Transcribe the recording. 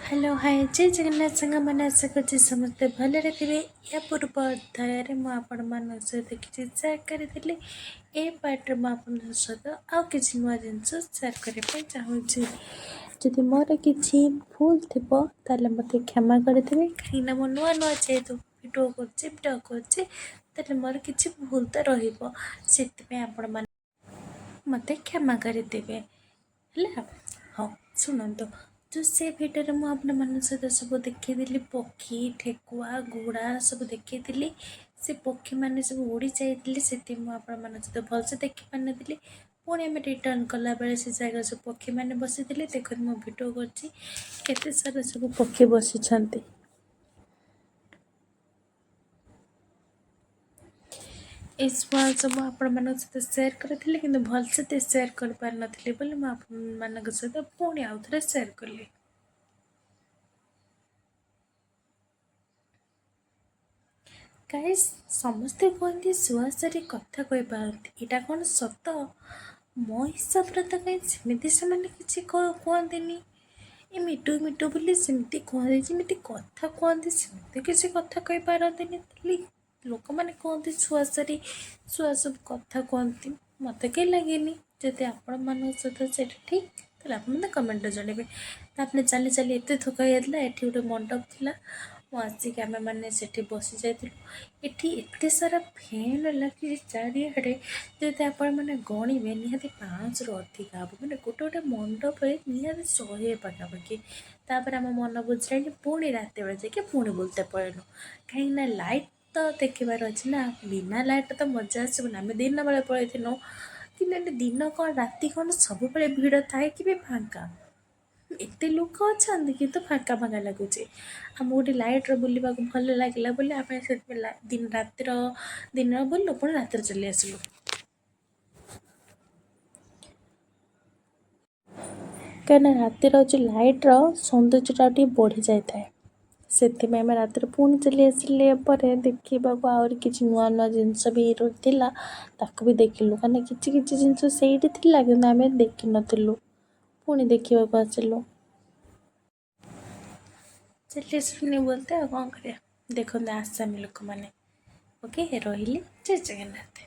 Hello hi जय जगन्नाथ संग मैंने आशा कर समस्ते भलरे थे। या पूर्व अध्याय में आपण मान सहित किसी सेयार करी ए पार्ट में आप सहित आउ कि नुआ जिनस सेयार करने चाहूँ। जदि मोर किसी भूल थी ताले मत क्षमा करेंगे कहीं मो नुआ नुआ जेहेतु भिडियो कर मोर किसी भूल तो रही मत क्षमा करदेवे। हाँ शुणु तो से भिडियो मुझे आपण मान सहित सब देखी पक्षी ठेकुआ घोड़ा सब देखी से पक्षी मैंने सब उड़ी जाते से आपण सहित भलसे देखी पारि नी। पुणी आम रिटर्न कला बेले से जगह सब पक्षी मैंने बसी देख मो भिडियो करते सारा सब पक्षी बसी इस सब आपण सहित सेयार करी कि भलसे तो सेयार कर पारि नी बोली मुझे सहित पुणी आउ थे सेयार कली। गाइस समस्ते कहते सुहासरी कथा कही पारती यहाँ कौन सत मो हिसाब से तो कहीं सेमती से किसी कहते ये मिटू मिटू बोली सेमती कहते जमी कथा कहते सेमती किसी कथा कही पारती लोक मैंने कहते सुहासरी सुहा सब कथा कहती मत कहीं लगे जदि आपण मान सहित से ठीक तो आप कमेंट जनइबे। तापर चली चली एत थका जाता ये गोटे मंडप थी आसिक आम मैंने से बसी जाइलु ये सारा फैन लगी चारिड़े जब आपण मैंने गणवे निहाती 500 रु अधिक हे मैंने गोटे गोटे मंडप निहाती 100 पाखापाखि। तापर आम मन बुझे पुणी रात बेले जाकि पुणी बुलते पड़ेलु कहीं लाइट तो देखार अच्छे ना बिना लाइट तो मजा आसबना आम दिन बेले पलू कि दिन कौन राति कौन सब भिड़ थाए कि फाँका एत लोक अच्छा कितु फाँका फाँका लगुच आम गोटे लाइट्रे बुलवा भल लगे बोली आम से दिन रातिर दिन बुलू पुणी रात चली आसलु कहीं रातिर जो लाइट्र सौंदर्यटा टे बढ़ी जाए से रात पुणी चली आसिले देखा आहरी किसी नुआ नुआ जिनस भी भी देखिलु कहीं किसी जिनस से कि आम देखी नु पुणी देखा आसिलु चलिए सुनी बोलते कौन कर देखते आसामी लोक मैंने ओके रही जय जगन्नाथ।